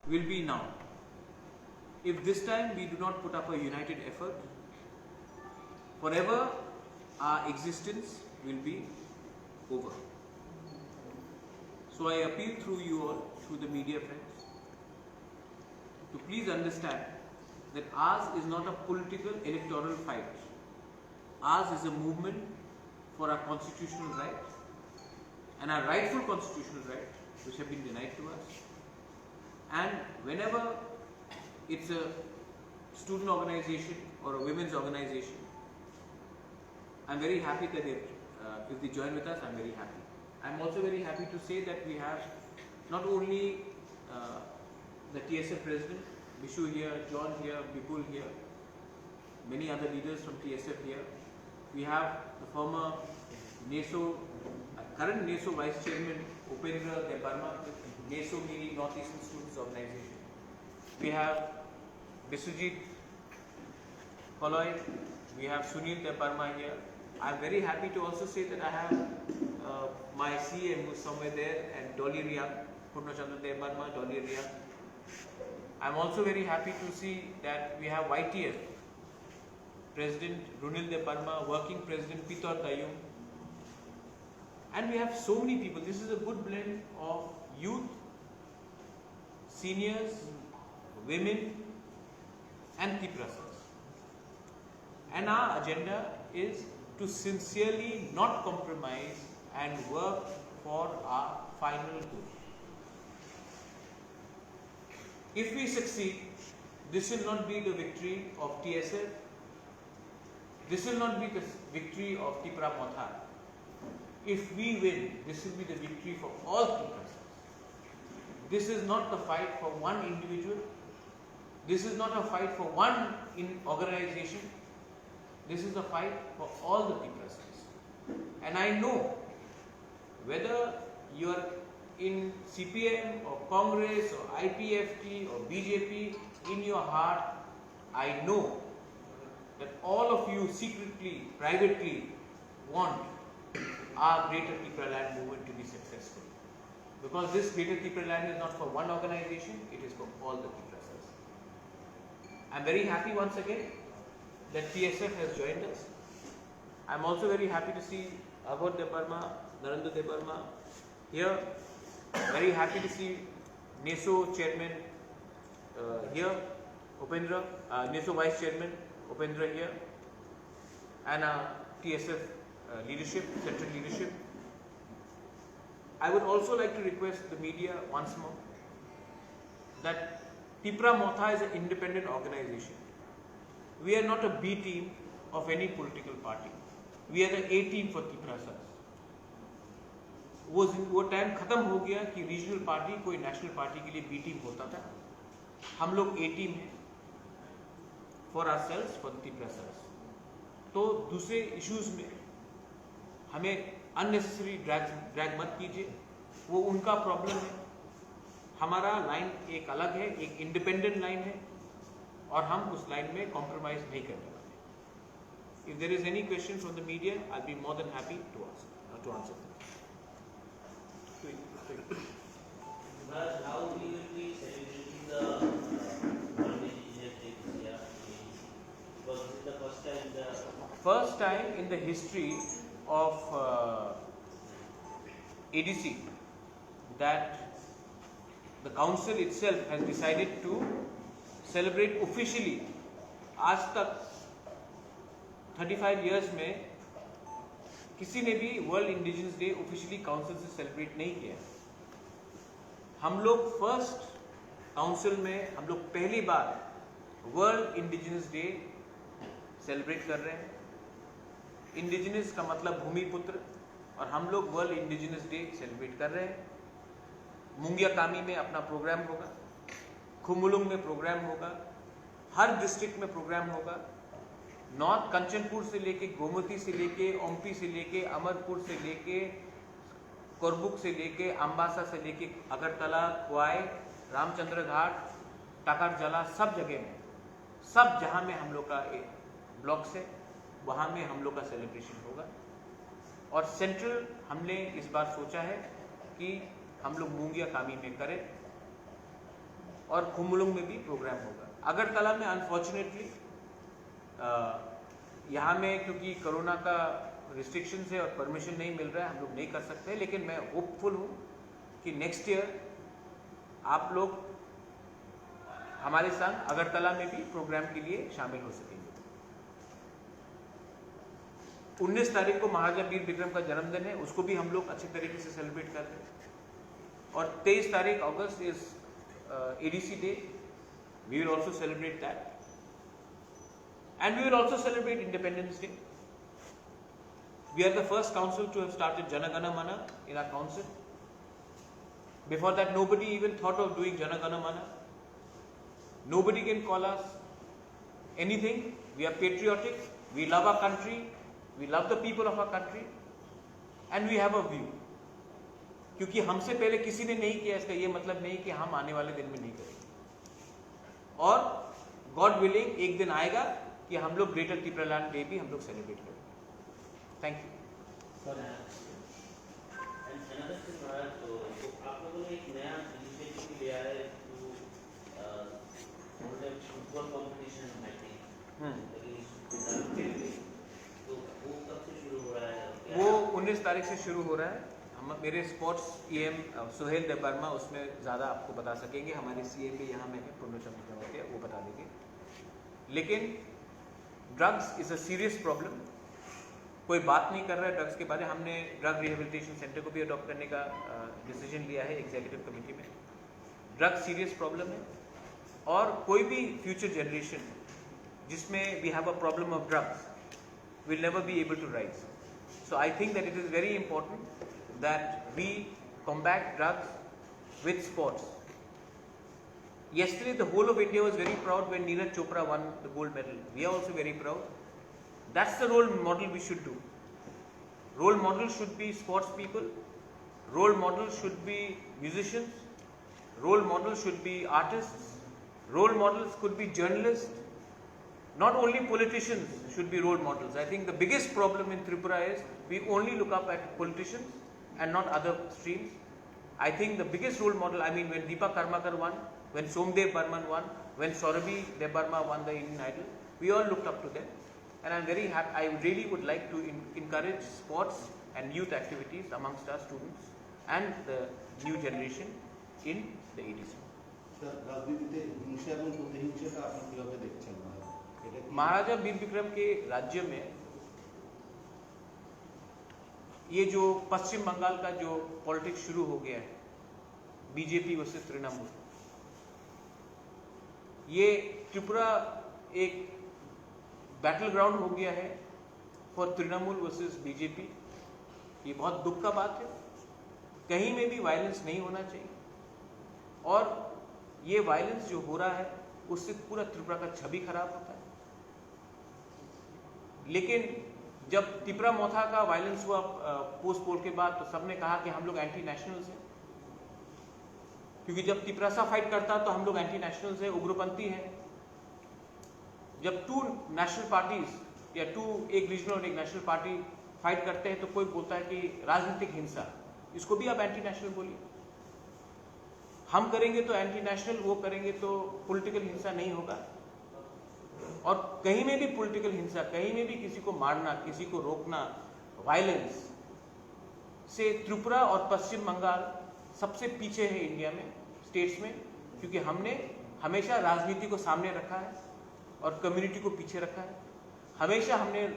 will be now. If this time we do not put up a united effort, forever our existence will be over. So I appeal through you all, through the media friends, to please understand that ours is not a political electoral fight. Ours is a movement for our constitutional rights and our rightful constitutional rights which have been denied to us. And whenever it's a student organization or a women's organization, I'm very happy that if they join with us, I'm very happy. I'm also very happy to say that we have not only the TSF president, Bishu here, John here, Bipul here, many other leaders from TSF here. We have the former NESO, current NESO Vice Chairman Upendra Debarma, NESO meaning North Eastern Students Organization. We have Bisujit Koloy, we have Sunil Debarma here. I'm very happy to also say that I have my CM who's somewhere there, and Dolly Ria, Purnachandra Debarma, Dolly Ria. I'm also very happy to see that we have YTF, President Runil Debarma, Working President Pitor Dayum, and we have so many people. This is a good blend of youth, seniors, women and Tiprasas. And our agenda is to sincerely not compromise and work for our final goal. If we succeed, this will not be the victory of TSF, this will not be the victory of Tipra Mothar. If we win, this will be the victory for all Tiprasas. This is not the fight for one individual, this is not a fight for one organization, this is a fight for all the Tiprasas. And I know whether you are in CPM or Congress or IPFT or BJP, in your heart, I know that all of you secretly, privately want our Greater Tipra Land movement to be successful. Because this Greater Tipra Land is not for one organization, it is for all the Tiprasas. I am very happy once again that TSF has joined us. I am also very happy to see Abhor Debarma, Narendra Debarma here. Very happy to see NESO Chairman here, Upendra, NESO Vice Chairman Upendra here, and TSF leadership, central leadership. I would also like to request the media once more that Tipra Motha is an independent organization. We are not a B team of any political party. We are the A team for Tiprasas. वो time खत्म हो गया कि regional party कोई national party के लिए B team होता था. हम लोग ए टीम हैं for ourselves, for the Tiprasas. तो दूसरे इश्यूज में हमें अननेसेसरी ड्रैग मत कीजिए, वो उनका प्रॉब्लम है. हमारा लाइन एक अलग है, एक इंडिपेंडेंट लाइन है और हम उस लाइन में कॉम्प्रोमाइज नहीं करने वाले. If there is any question from the media, I will be more than happy to answer. How we will be celebrating the World Indigenous Day this year? Because this is the first time in the history of ADC that the council itself has decided to celebrate officially. आज तक 35 years में किसी ने भी world indigenous day officially council से celebrate नहीं किया. हम लोग फर्स्ट काउंसिल में हम लोग पहली बार वर्ल्ड इंडिजिनस डे सेलिब्रेट कर रहे हैं. इंडिजिनस का मतलब भूमिपुत्र, और हम लोग वर्ल्ड इंडिजिनस डे सेलिब्रेट कर रहे हैं. मुंगिया कामी में अपना प्रोग्राम होगा, खुमुलुंग में प्रोग्राम होगा, हर डिस्ट्रिक्ट में प्रोग्राम होगा. नॉर्थ कंचनपुर से लेके, गोमती से लेके, ओम्पी से लेके, अमरपुर से लेके, कोरबुक से लेके, अम्बासा से लेके, अगरतला, क्वाई, रामचंद्र घाट, टाकरजला, सब जगह में, सब जहां में हम लोग का ब्लॉक से, वहां में हम लोग का सेलिब्रेशन होगा. और सेंट्रल हमने इस बार सोचा है कि हम लोग मुंगिया कामी में करें. और खुमुलुंग में भी प्रोग्राम होगा। अगरतला में अनफॉर्चुनेटली यहाँ में क्योंकि कोरोना का रिस्ट्रिक्शन है और परमिशन नहीं मिल रहा है, हम लोग नहीं कर सकते, लेकिन मैं होपफुल हूँ कि नेक्स्ट ईयर आप लोग हमारे संग अगरतला में भी प्रोग्राम के लिए शामिल हो सकेंगे। 19 तारीख को महाराजा वीर विक्रम का जन्मदिन है, उसको भी हम लोग अच्छे तरीके से सेलिब्रेट कर रहे हैं। और 23 तारीख अगस्त is ADC day, we will also celebrate that, and we will also celebrate Independence Day. We are the first council to have started Jana Gana Mana in our council. Before that, nobody even thought of doing Jana Gana Mana. Nobody can call us anything. We are patriotic. We love our country. We love the people of our country. And we have a view. क्योंकि हमसे पहले किसी ने नहीं किया, इसका ये मतलब नहीं कि हम आने वाले दिन में नहीं करेंगे। और गॉड विलिंग एक दिन आएगा कि हम लोग ग्रेटर तिपरालैंड डे भी हम लोग सेलिब्रेट करेंगे। Thank you sir. Another thing महाराज, तो आप लोगों ने एक नया इनिशिएटिव लिया है to football competition, I think, तो वो कब से शुरू हो रहा है? वो 19 तारीख से शुरू हो रहा है। हम मेरे स्पोर्ट्स EM सुहेल देवर्मा उसमें ज़्यादा आपको बता सकेंगे, हमारे CM भी यहाँ में है, पूर्णचंद्र होते हैं, वो बता देंगे। लेकिन drugs is a serious problem, कोई बात नहीं कर रहा है ड्रग्स के बारे में। हमने ड्रग रिहेबिलिटेशन सेंटर को भी अडॉप्ट करने का डिसीजन लिया है एग्जीक्यूटिव कमेटी में। ड्रग्स सीरियस प्रॉब्लम है और कोई भी फ्यूचर जनरेशन जिसमें we have a problem of drugs will never be able to rise. So I think that it is very important that we combat drugs with sports. Yesterday, the whole of India was very proud when Neeraj Chopra won the gold medal. We are also very proud. That's the role model we should do. Role model should be sports people. Role model should be musicians. Role model should be artists. Role models could be journalists. Not only politicians should be role models. I think the biggest problem in Tripura is we only look up at politicians and not other streams. I think the biggest role model, I mean, when Deepa Karmakar won, when Somdev Burman won, when Saurabhi Debarma won the Indian Idol, we all looked up to them. And I'm very happy. I really would like to encourage sports and youth activities amongst our students and the new generation in the ADC. महाराजा वीर विक्रम के राज्य में ये जो पश्चिम बंगाल का जो politics शुरू हो गया है, बीजेपी वर्सेस तृणमूल, ये त्रिपुरा एक बैटल ग्राउंड हो गया है फॉर तृणमूल वर्सेस बीजेपी। ये बहुत दुख का बात है। कहीं में भी वायलेंस नहीं होना चाहिए और ये वायलेंस जो हो रहा है उससे पूरा त्रिपुरा का छवि खराब होता है। लेकिन जब तिपरा मोथा का वायलेंस हुआ पोस्ट पोल के बाद, तो सबने कहा कि हम लोग एंटी नेशनल्स हैं, क्योंकि जब तिपरासा फाइट करता तो हम लोग एंटी नेशनल्स हैं, उग्रपंथी हैं। जब टू नेशनल पार्टीज या एक रीजनल और एक नेशनल पार्टी फाइट करते हैं तो कोई बोलता है कि राजनीतिक हिंसा, इसको भी आप एंटी नेशनल बोलिए। हम करेंगे तो एंटी नेशनल, वो करेंगे तो पॉलिटिकल हिंसा नहीं होगा। और कहीं में भी पॉलिटिकल हिंसा, कहीं में भी किसी को मारना, किसी को रोकना, वायलेंस से त्रिपुरा और पश्चिम बंगाल सबसे पीछे है इंडिया में, स्टेट्स में, क्योंकि हमने हमेशा राजनीति को सामने रखा है और कम्युनिटी को पीछे रखा है। हमेशा हमने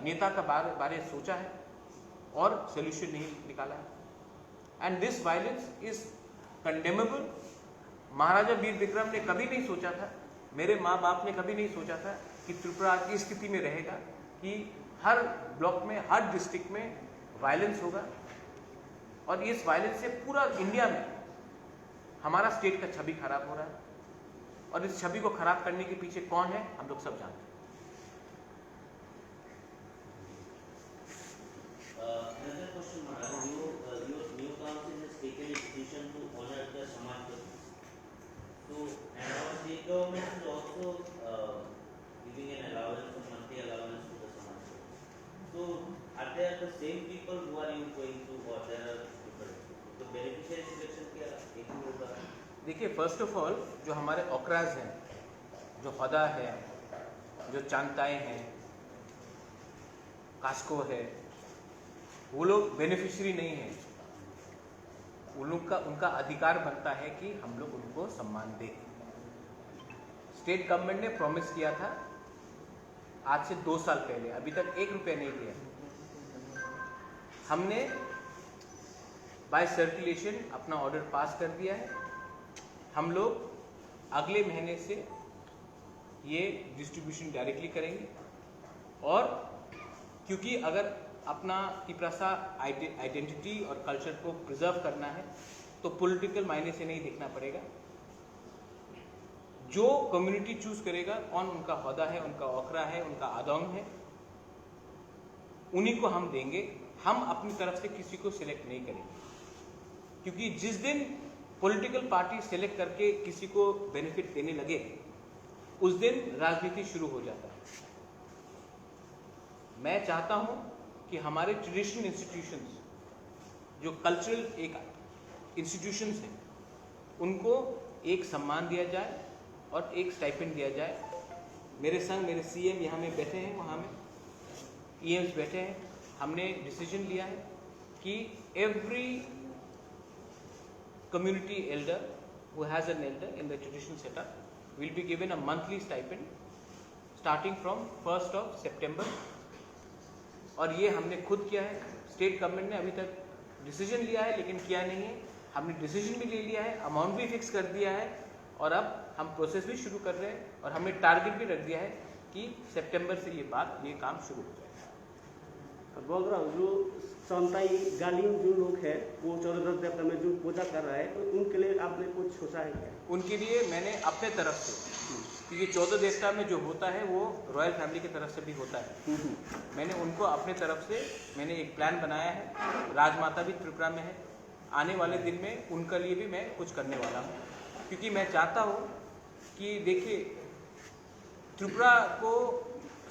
नेता का बारे सोचा है और सोल्यूशन नहीं निकाला है। And this violence is condemnable. Maharaja Vir Vikram ने कभी नहीं सोचा था, मेरे माँ बाप ने कभी नहीं सोचा था कि त्रिपुरा की स्थिति में रहेगा कि हर ब्लॉक में, हर डिस्ट्रिक्ट में वायलेंस होगा। और इस वायलेंस से पूरा इंडिया में हमारा स्टेट का छवि खराब हो रहा है, और इस छवि को खराब करने के पीछे कौन है हम लोग सब जानते हैं। Another question, Maharaj. Your new council has taken a decision to honor the Samaj Pradhan. So, and our state government is also giving an allowance, a monthly allowance to the Samaj Pradhan. So, are there the same people who are you going to, or there are different? तो beneficiary selection क्या एक होगा? देखिए, first of all जो हमारे ओकराज हैं, जो हदा है, जो चांताएँ हैं, कास्को है, वो लोग बेनिफिशियरी नहीं हैं। उन लोग का उनका अधिकार बनता है कि हम लोग उनको सम्मान दें। स्टेट गवर्नमेंट ने प्रॉमिस किया था आज से 2 साल पहले, अभी तक 1 रुपया नहीं दिया। हमने बाय सर्कुलेशन अपना ऑर्डर पास कर दिया है। हम लोग अगले महीने से ये डिस्ट्रीब्यूशन डायरेक्टली करेंगे। और क्योंकि अगर अपना तिपरासा आइडेंटिटी और कल्चर को प्रिजर्व करना है तो पॉलिटिकल मायने से नहीं देखना पड़ेगा। जो कम्युनिटी चूज करेगा, कौन उनका हौदा है, उनका ओकरा है, उनका आदोंग है, उन्हीं को हम देंगे। हम अपनी तरफ से किसी को सिलेक्ट नहीं करेंगे, क्योंकि जिस दिन पॉलिटिकल पार्टी सिलेक्ट करके किसी को बेनिफिट देने लगे, उस दिन राजनीति शुरू हो जाता है। मैं चाहता हूं कि हमारे ट्रेडिशनल इंस्टीट्यूशंस, जो कल्चरल एक इंस्टीट्यूशंस हैं, उनको एक सम्मान दिया जाए और एक स्टाइपेंड दिया जाए। मेरे संग मेरे सीएम यहाँ में बैठे हैं, वहाँ में ईएम्स बैठे हैं। हमने डिसीजन लिया है कि every community elder who has an elder in the traditional setup will be given a monthly stipend starting from 1st of September। और ये हमने खुद किया है। स्टेट गवर्नमेंट ने अभी तक डिसीजन लिया है लेकिन किया नहीं है। हमने डिसीजन भी ले लिया है, अमाउंट भी फिक्स कर दिया है और अब हम प्रोसेस भी शुरू कर रहे हैं और हमने टारगेट भी रख दिया है कि सितंबर से ये काम शुरू हो जाएगा। बोल जो संताई गालिम जो लोग है वो 14 देवता में जो पूजा कर रहा है, तो उनके लिए आपने कुछ सोचा है क्या? उनके लिए मैंने अपने तरफ से, क्योंकि 14 देवता में जो होता है वो रॉयल फैमिली की तरफ से भी होता है, मैंने उनको अपने तरफ से मैंने एक प्लान बनाया है। राजमाता भी त्रिपुरा में है। आने वाले दिन में उनके लिए भी मैं कुछ करने वाला हूँ, क्योंकि मैं चाहता हूँ कि देखिए, त्रिपुरा को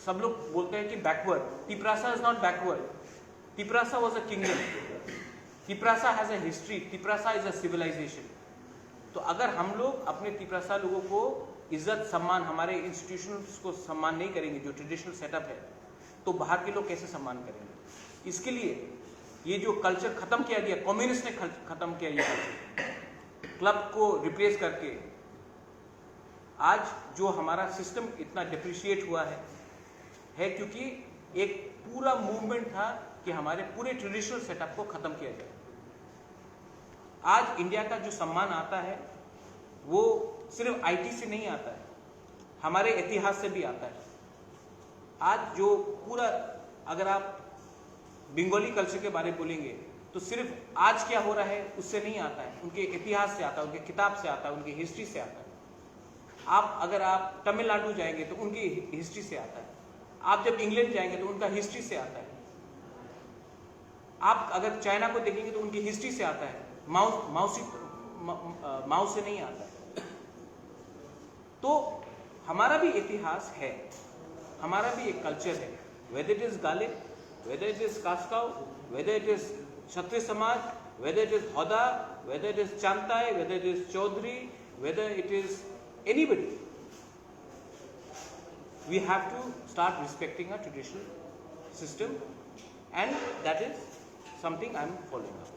सब लोग बोलते हैं कि backward. Tiprasa is not backward. Tiprasa was a kingdom. Tiprasa has a history. Tiprasa is a civilisation. तो अगर हम लोग अपने तिपरासा लोगों को इज्जत सम्मान, हमारे इंस्टीट्यूशंस को सम्मान नहीं करेंगे, जो ट्रेडिशनल सेटअप है, तो बाहर के लोग कैसे सम्मान करेंगे? इसके लिए ये जो कल्चर खत्म किया गया, कम्युनिस्ट ने खत्म किया ये कल्चर, क्लब को रिप्लेस करके आज जो हमारा सिस्टम इतना डिप्रिशिएट हुआ है क्योंकि एक पूरा मूवमेंट था कि हमारे पूरे ट्रेडिशनल सेटअप को खत्म किया जाए। आज इंडिया का जो सम्मान आता है वो सिर्फ आईटी से नहीं आता है, हमारे इतिहास से भी आता है। आज जो पूरा, अगर आप बंगाली कल्चर के बारे में बोलेंगे तो सिर्फ आज क्या हो रहा है उससे नहीं आता है, उनके इतिहास से आता है, उनके किताब से आता है, उनकी हिस्ट्री से आता है। अगर आप तमिलनाडु जाएंगे तो उनकी हिस्ट्री से आता है। आप जब इंग्लैंड जाएंगे तो उनका हिस्ट्री से आता है। आप अगर चाइना को देखेंगे तो उनकी हिस्ट्री से आता है, माओ से नहीं आता है। तो हमारा भी इतिहास है, हमारा भी एक कल्चर है। वेदर इट इज गाले, वेदर इट इज कास्काव, वेदर इट इज क्षत्रिय समाज, वेदर इट इज हौदा, वेदर इट इज चांताई, whether it is Chaudhary, whether it is anybody, we have to start respecting our traditional system, and that is something I am following up.